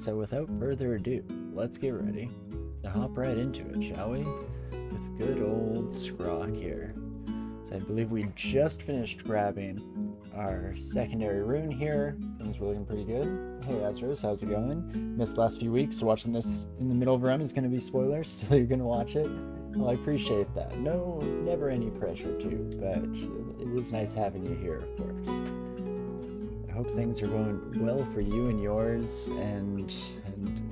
So without further ado, let's get ready to hop right into it, shall we? With good old Scrock here. So I believe we just finished grabbing our secondary rune here. Things were looking pretty good. Hey Azros, how's it going? Missed the last few weeks, so watching this in the middle of a run is going to be spoilers, so you're going to watch it. Well, I appreciate that. No, never any pressure to, but it is nice having you here, of course. I hope things are going well for you and yours, and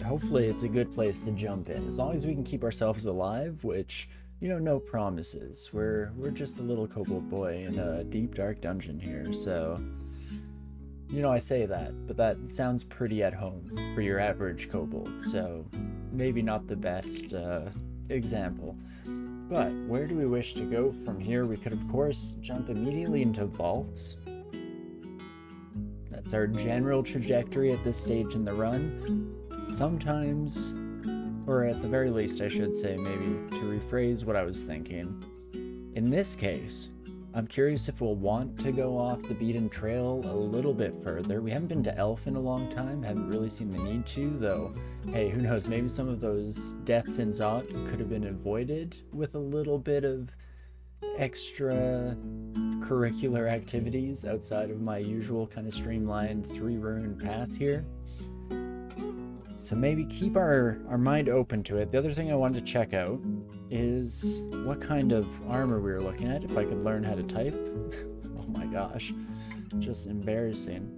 hopefully it's a good place to jump in. As long as we can keep ourselves alive, which, you know, no promises. We're just a little kobold boy in a deep, dark dungeon here, so... You know, I say that, but that sounds pretty at home for your average kobold, so maybe not the best example. But where do we wish to go from here? We could, of course, jump immediately into vaults. That's our general trajectory at this stage in the run. Sometimes, or at the very least I should say, maybe to rephrase what I was thinking, in this case, I'm curious if we'll want to go off the beaten trail a little bit further. We haven't been to Elf in a long time, haven't really seen the need to, though, hey, who knows, maybe some of those deaths in Zot could have been avoided with a little bit of extra curricular activities outside of my usual kind of streamlined 3-rune path here. So maybe keep our mind open to it. The other thing I wanted to check out is what kind of armor we were looking at, if I could learn how to type. Oh my gosh, just embarrassing.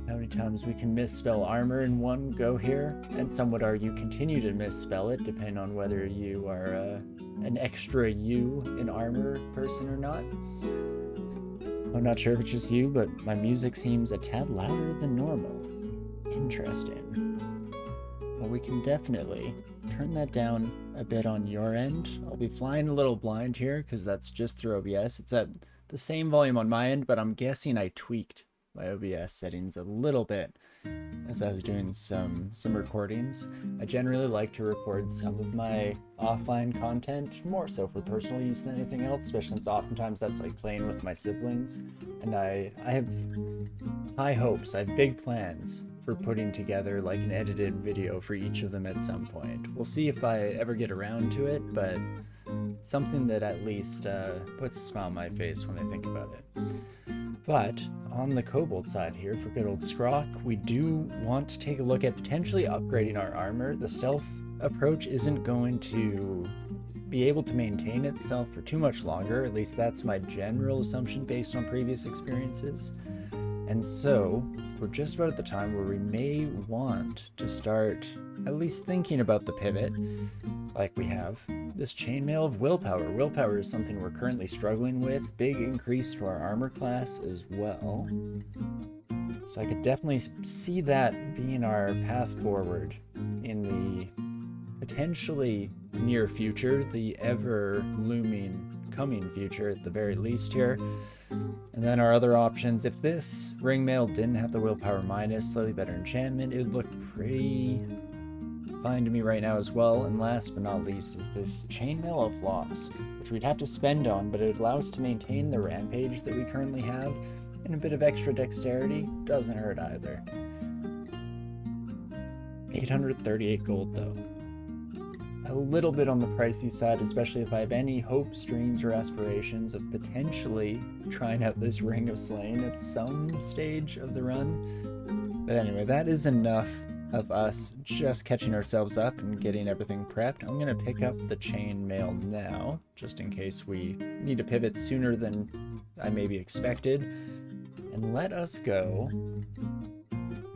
How many times we can misspell armor in one go here, and some would argue continue to misspell it, depending on whether you are an extra U in armor person or not. I'm not sure if it's just you, but my music seems a tad louder than normal. Interesting. Well, we can definitely turn that down a bit on your end. I'll be flying a little blind here because that's just through OBS. It's at the same volume on my end, but I'm guessing I tweaked my OBS settings a little bit as I was doing some recordings. I generally like to record some of my offline content, more so for personal use than anything else, especially since oftentimes that's like playing with my siblings. And I have high hopes, I have big plans for putting together like an edited video for each of them at some point. We'll see if I ever get around to it, but something that at least puts a smile on my face when I think about it. But on the kobold side here, for good old Scrock, we do want to take a look at potentially upgrading our armor. The stealth approach isn't going to be able to maintain itself for too much longer, at least that's my general assumption based on previous experiences. And so, we're just about at the time where we may want to start at least thinking about the pivot, like we have this chainmail of willpower. Willpower is something we're currently struggling with, big increase to our armor class as well. So I could definitely see that being our path forward in the potentially near future, the ever looming coming future at the very least here. And then our other options, if this ringmail didn't have the willpower minus, slightly better enchantment, it would look pretty fine to me right now as well. And last but not least is this chainmail of loss, which we'd have to spend on, but it would allow us to maintain the rampage that we currently have, and a bit of extra dexterity doesn't hurt either. 838 gold though. A little bit on the pricey side, especially if I have any hopes, dreams, or aspirations of potentially trying out this Ring of Slain at some stage of the run. But anyway, that is enough of us just catching ourselves up and getting everything prepped. I'm going to pick up the chainmail now, just in case we need to pivot sooner than I maybe expected. And let us go...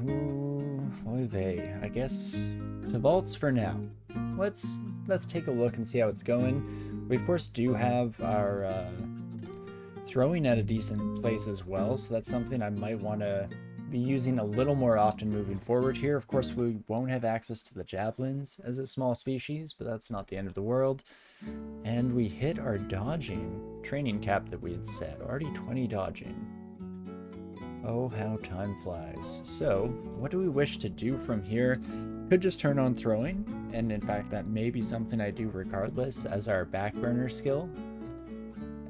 Ooh, oy vey. I guess to vaults for now. Let's take a look and see how it's going. We of course do have our throwing at a decent place as well, so that's something I might want to be using a little more often moving forward here. Of course we won't have access to the javelins as a small species, but that's not the end of the world. And we hit our dodging training cap that we had set, already 20 dodging. Oh, how time flies. So what do we wish to do from here? Could just turn on throwing, and in fact that may be something I do regardless as our back burner skill.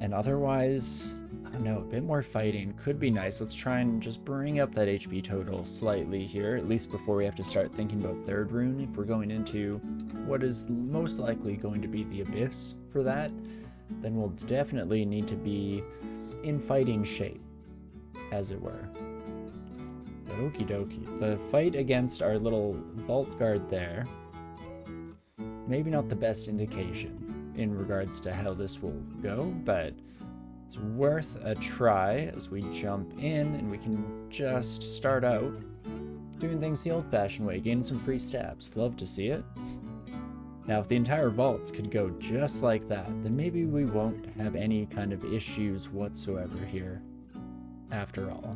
And otherwise, I don't know, a bit more fighting could be nice. Let's try and just bring up that HP total slightly here, at least before we have to start thinking about third rune. If we're going into what is most likely going to be the Abyss for that, then we'll definitely need to be in fighting shape, as it were. But okie dokie. The fight against our little vault guard there, maybe not the best indication in regards to how this will go, but it's worth a try as we jump in and we can just start out doing things the old-fashioned way, gaining some free stabs. Love to see it. Now, if the entire vaults could go just like that, then maybe we won't have any kind of issues whatsoever here, after all.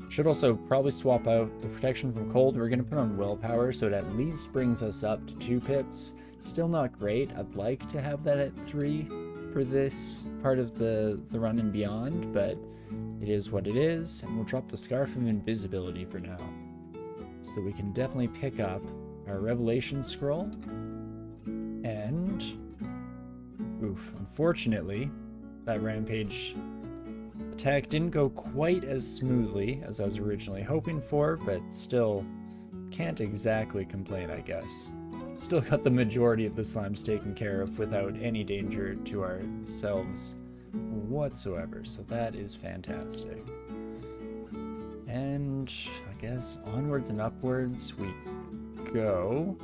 Should also probably swap out the protection from cold. We're going to put on willpower, so it at least brings us up to 2 pips. Still not great. I'd like to have that at 3 for this part of the run and beyond, but it is what it is, and we'll drop the Scarf of Invisibility for now, so that we can definitely pick up our Revelation Scroll. And oof, unfortunately, that Rampage attack didn't go quite as smoothly as I was originally hoping for, but still can't exactly complain, I guess. Still got the majority of the slimes taken care of without any danger to ourselves whatsoever, so that is fantastic. And I guess onwards and upwards we go.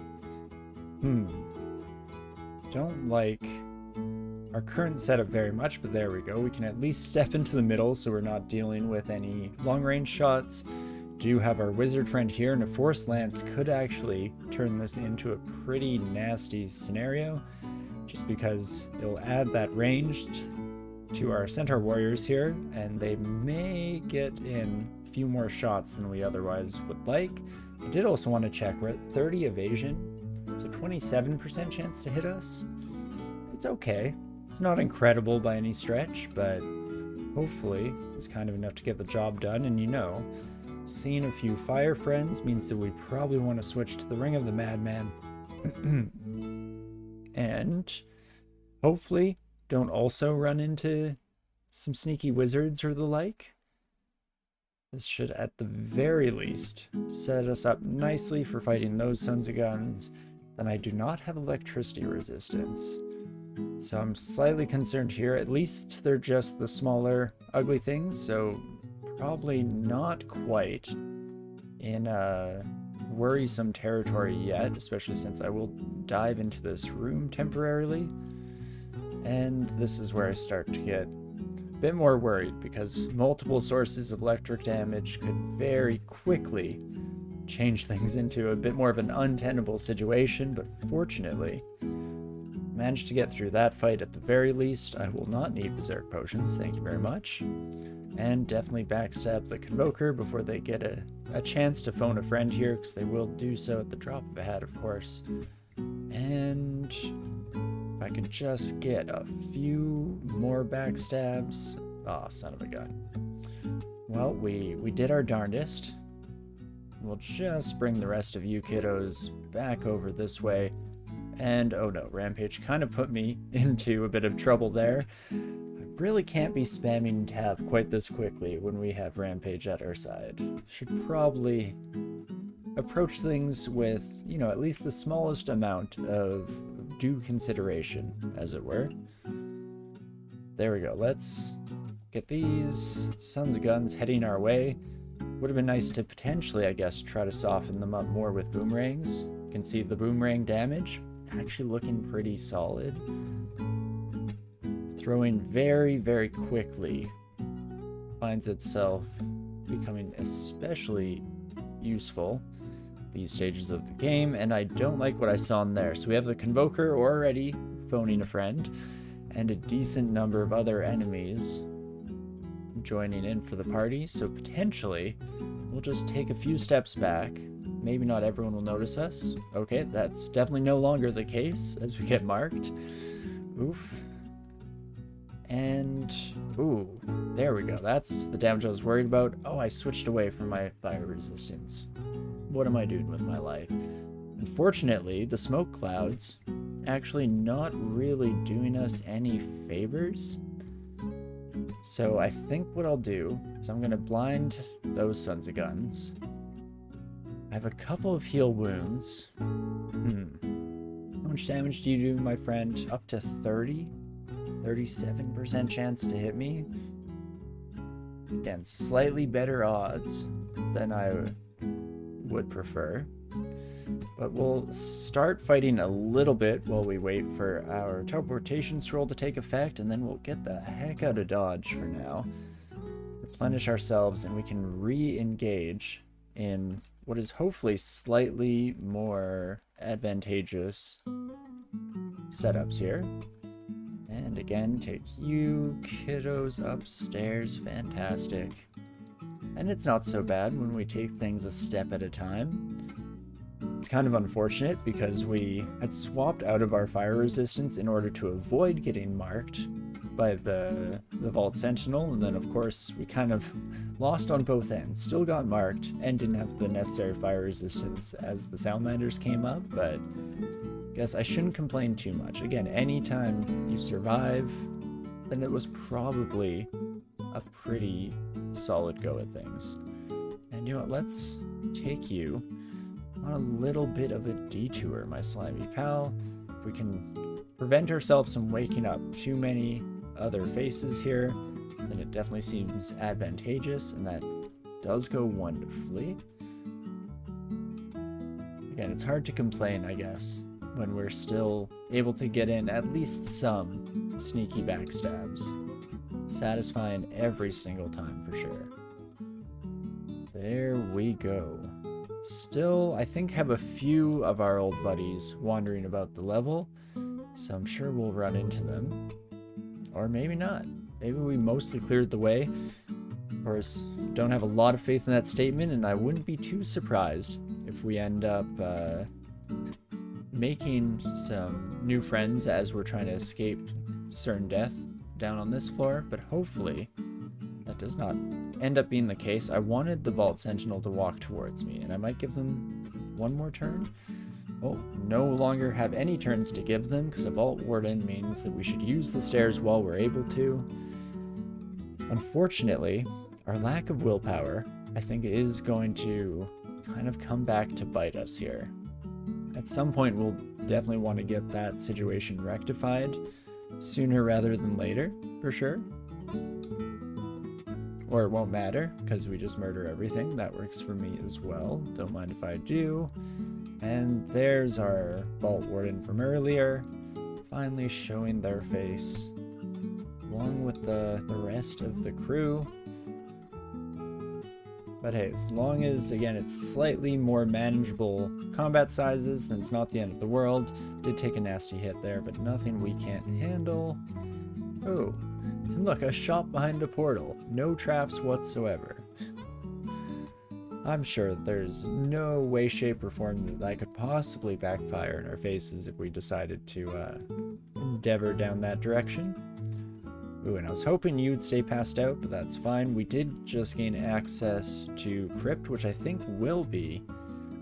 Don't like our current setup very much, but there we go. We can at least step into the middle so we're not dealing with any long-range shots. Do have our wizard friend here, and a Force Lance could actually turn this into a pretty nasty scenario, just because it'll add that range to our Centaur warriors here, and they may get in a few more shots than we otherwise would like. I did also want to check, we're at 30 evasion, so 27% chance to hit us. It's okay. It's not incredible by any stretch, but hopefully it's kind of enough to get the job done. And you know, seeing a few fire friends means that we probably want to switch to the Ring of the Madman. And hopefully don't also run into some sneaky wizards or the like. This should at the very least set us up nicely for fighting those sons of guns. Then I do not have electricity resistance, so I'm slightly concerned here. At least they're just the smaller ugly things, so probably not quite in worrisome territory yet, especially since I will dive into this room temporarily. And this is where I start to get a bit more worried, because multiple sources of electric damage could very quickly change things into a bit more of an untenable situation, but fortunately managed to get through that fight at the very least. I will not need Berserk Potions, thank you very much. And definitely backstab the Convoker before they get a chance to phone a friend here, because they will do so at the drop of a hat, of course. And if I could just get a few more backstabs. Ah, oh, son of a gun. Well, we did our darndest. We'll just bring the rest of you kiddos back over this way. And oh no, Rampage kind of put me into a bit of trouble there. I really can't be spamming tab quite this quickly when we have Rampage at our side. Should probably approach things with, you know, at least the smallest amount of due consideration, as it were. There we go. Let's get these sons of guns heading our way. Would have been nice to potentially, I guess, try to soften them up more with boomerangs. You can see the boomerang damage actually looking pretty solid. Throwing very, very quickly finds itself becoming especially useful these stages of the game, and I don't like what I saw in there. So we have the Convoker already phoning a friend, and a decent number of other enemies joining in for the party, so potentially we'll just take a few steps back. Maybe not everyone will notice us. Okay, that's definitely no longer the case as we get marked. Oof. And ooh, there we go. That's the damage I was worried about. Oh, I switched away from my fire resistance. What am I doing with my life? Unfortunately, the smoke clouds actually not really doing us any favors. So I think what I'll do is I'm going to blind those sons of guns. I have a couple of heal wounds. How much damage do you do, my friend? Up to 37% chance to hit me. Again, slightly better odds than I would prefer. But we'll start fighting a little bit while we wait for our teleportation scroll to take effect, and then we'll get the heck out of dodge for now. Replenish ourselves, and we can re-engage in what is hopefully slightly more advantageous setups here. And again, take you kiddos upstairs. Fantastic. And it's not so bad when we take things a step at a time. It's kind of unfortunate because we had swapped out of our fire resistance in order to avoid getting marked by the Vault Sentinel, and then of course we kind of lost on both ends. Still got marked and didn't have the necessary fire resistance as the Salamanders came up, but I guess I shouldn't complain too much. Again, anytime you survive, then it was probably a pretty solid go at things. And you know what, let's take you on a little bit of a detour, my slimy pal. If we can prevent ourselves from waking up too many other faces here, then it definitely seems advantageous, and that does go wonderfully. Again, it's hard to complain, I guess, when we're still able to get in at least some sneaky backstabs. Satisfying every single time for sure. There we go. Still, I think, have a few of our old buddies wandering about the level, so I'm sure we'll run into them. Or maybe not. Maybe we mostly cleared the way. Of course, don't have a lot of faith in that statement, and I wouldn't be too surprised if we end up making some new friends as we're trying to escape certain death down on this floor, but hopefully that does not end up being the case. I wanted the Vault Sentinel to walk towards me, and I might give them one more turn. Oh, no longer have any turns to give them, because a Vault Warden means that we should use the stairs while we're able to. Unfortunately, our lack of willpower, I think, is going to kind of come back to bite us here. At some point, we'll definitely want to get that situation rectified sooner rather than later, for sure. Or it won't matter, because we just murder everything. That works for me as well. Don't mind if I do. And there's our Vault Warden from earlier, finally showing their face, along with the rest of the crew. But hey, as long as, again, it's slightly more manageable combat sizes, then it's not the end of the world. Did take a nasty hit there, but nothing we can't handle. Oh, and look, a shop behind a portal. No traps whatsoever. I'm sure there's no way, shape, or form that could possibly backfire in our faces if we decided to endeavor down that direction. Ooh, and I was hoping you'd stay passed out, but that's fine. We did just gain access to Crypt, which I think will be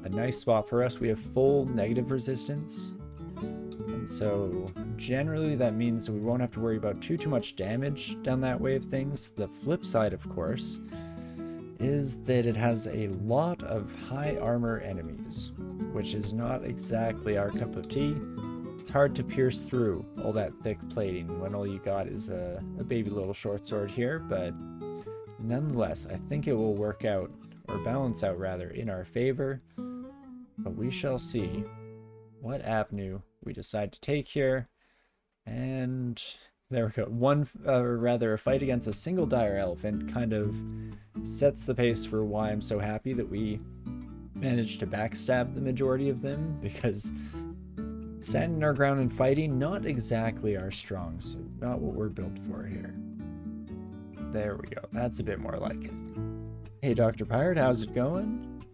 a nice spot for us. We have full negative resistance, and so generally that means that we won't have to worry about too much damage down that way of things. The flip side, of course, is that it has a lot of high armor enemies, which is not exactly our cup of tea. It's hard to pierce through all that thick plating when all you got is a baby little short sword here, but nonetheless, I think it will work out, or balance out rather, in our favor. But we shall see what avenue we decide to take here. And there we go. A fight against a single dire elephant kind of sets the pace for why I'm so happy that we managed to backstab the majority of them, because standing our ground and fighting, not exactly our strong suit, not what we're built for here. There we go. That's a bit more like it. Hey, Dr. Pirate, how's it going?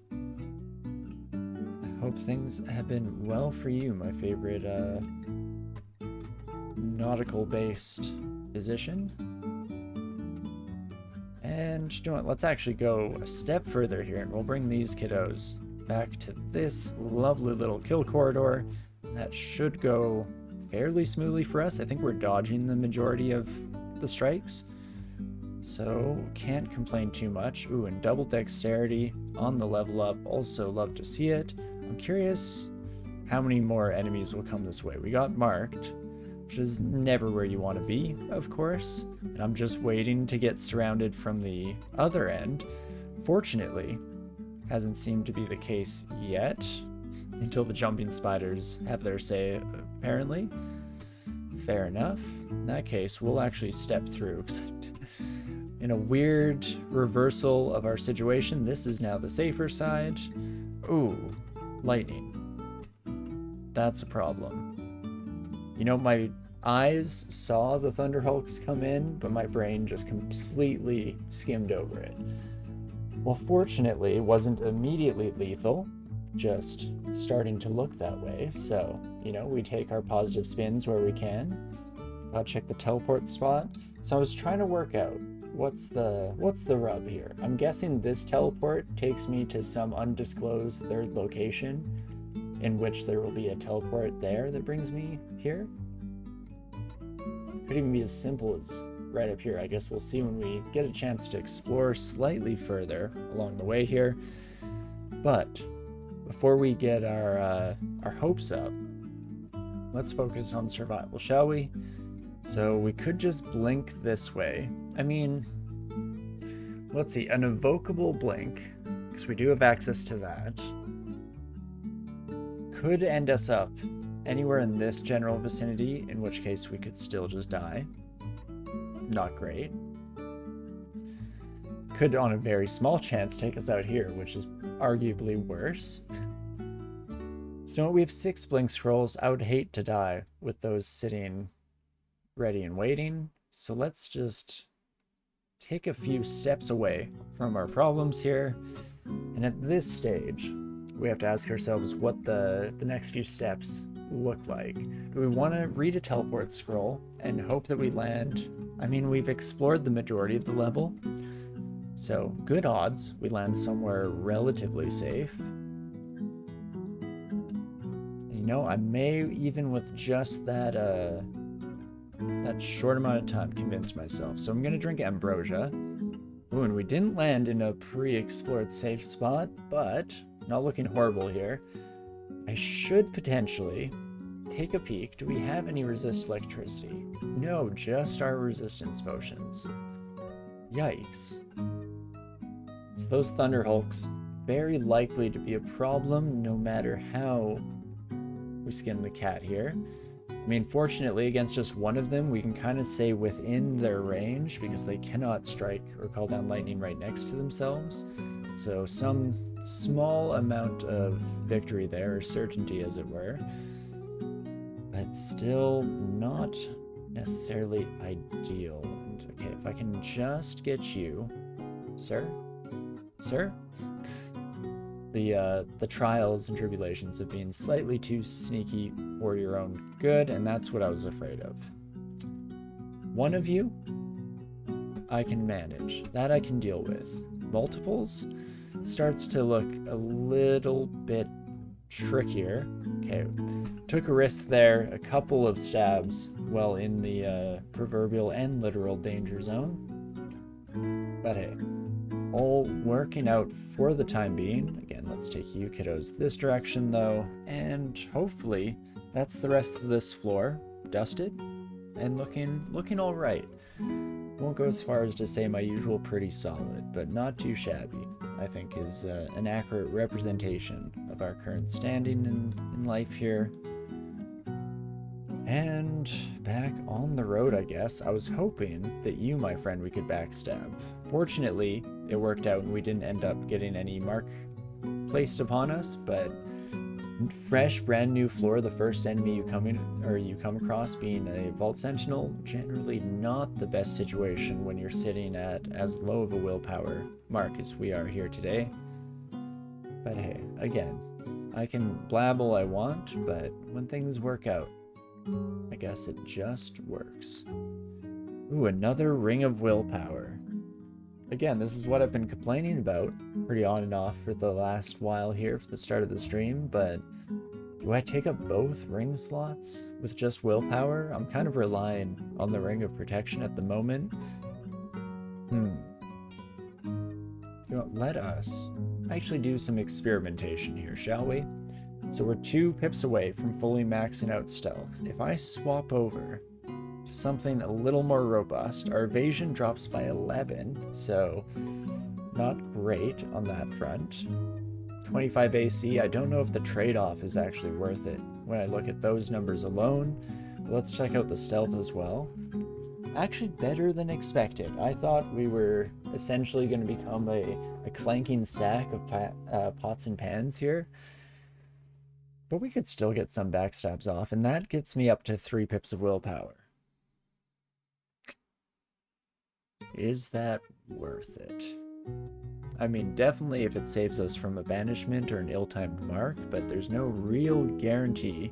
I hope things have been well for you, my favorite nautical-based physician. And you know what, let's actually go a step further here, and we'll bring these kiddos back to this lovely little kill corridor. That should go fairly smoothly for us. I think we're dodging the majority of the strikes. So, can't complain too much. Ooh, and double dexterity on the level up. Also love to see it. I'm curious how many more enemies will come this way. We got marked, which is never where you want to be, of course. And I'm just waiting to get surrounded from the other end. Fortunately, hasn't seemed to be the case yet, until the jumping spiders have their say, apparently. Fair enough. In that case, we'll actually step through. In a weird reversal of our situation, this is now the safer side. Ooh, lightning. That's a problem. You know, my eyes saw the Thunderhulks come in, but my brain just completely skimmed over it. Well, fortunately, it wasn't immediately lethal, just starting to look that way. So, you know, we take our positive spins where we can. I'll check the teleport spot. So I was trying to work out what's the rub here. I'm guessing this teleport takes me to some undisclosed third location in which there will be a teleport there that brings me here. Could even be as simple as right up here. I guess we'll see when we get a chance to explore slightly further along the way here. But before we get our hopes up, let's focus on survival, shall we? So we could just blink this way. I mean, let's see, an evocable blink, because we do have access to that, could end us up anywhere in this general vicinity, in which case we could still just die. Not great. Could, on a very small chance, take us out here, which is arguably worse. So we have 6 blink scrolls. I would hate to die with those sitting ready and waiting. So let's just take a few steps away from our problems here. And at this stage, we have to ask ourselves what the next few steps look like. Do we want to read a teleport scroll and hope that we land? I mean, we've explored the majority of the level, so good odds we land somewhere relatively safe. You know, I may, even with just that short amount of time, convince myself. So I'm gonna drink ambrosia. Ooh, and we didn't land in a pre-explored safe spot, but not looking horrible here. I should potentially take a peek. Do we have any resist electricity? No, just our resistance potions. Yikes. So those Thunderhulks, very likely to be a problem no matter how we skin the cat here. I mean, fortunately, against just one of them, we can kind of stay within their range because they cannot strike or call down lightning right next to themselves. So some small amount of victory there, or certainty as it were, but still not necessarily ideal. And okay, if I can just get you, sir? The trials and tribulations of being slightly too sneaky for your own good, and that's what I was afraid of. One of you, I can manage. That I can deal with. Multiples starts to look a little bit trickier. Okay, took a risk there, a couple of stabs while in the proverbial and literal danger zone. But hey, all working out for the time being. Again, let's take you kiddos this direction though, and hopefully that's the rest of this floor dusted and looking all right. Won't go as far as to say my usual pretty solid, but not too shabby, I think is an accurate representation of our current standing in life here. And back on the road, I guess. I was hoping that you, my friend, we could backstab. Fortunately, it worked out and we didn't end up getting any mark placed upon us, but fresh, brand new floor, the first enemy you come across being a Vault Sentinel, generally not the best situation when you're sitting at as low of a willpower mark as we are here today. But hey, again, I can blab all I want, but when things work out, I guess it just works. Ooh, another Ring of Willpower. Again, this is what I've been complaining about pretty on and off for the last while here for the start of the stream, but do I take up both ring slots with just willpower? I'm kind of relying on the Ring of Protection at the moment. You know, let us actually do some experimentation here, shall we? So we're 2 pips away from fully maxing out stealth. If I swap over to something a little more robust, our evasion drops by 11, so not great on that front. 25 AC, I don't know if the trade-off is actually worth it when I look at those numbers alone. But let's check out the stealth as well. Actually better than expected. I thought we were essentially going to become a clanking sack of pots and pans here. But we could still get some backstabs off, and that gets me up to 3 pips of willpower. Is that worth it? I mean, definitely if it saves us from a banishment or an ill-timed mark, but there's no real guarantee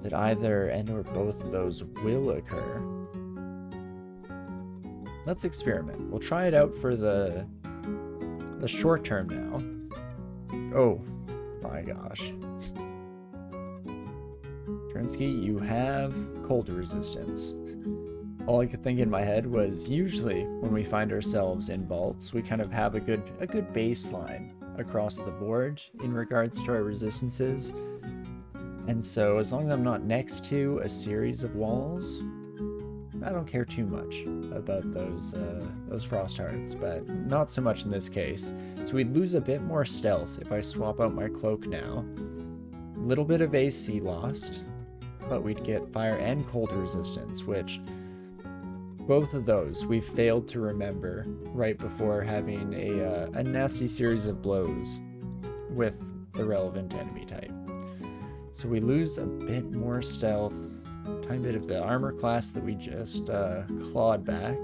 that either and or both of those will occur. Let's experiment. We'll try it out for the short term now. Oh my gosh. Torinski, you have cold resistance. All I could think in my head was usually when we find ourselves in vaults, we kind of have a good baseline across the board in regards to our resistances. And so as long as I'm not next to a series of walls, I don't care too much about those frost hearts, but not so much in this case. So we'd lose a bit more stealth if I swap out my cloak now. A little bit of AC lost, but we'd get fire and cold resistance, which both of those we failed to remember right before having a nasty series of blows with the relevant enemy type. So we lose a bit more stealth, a tiny bit of the armor class that we just clawed back.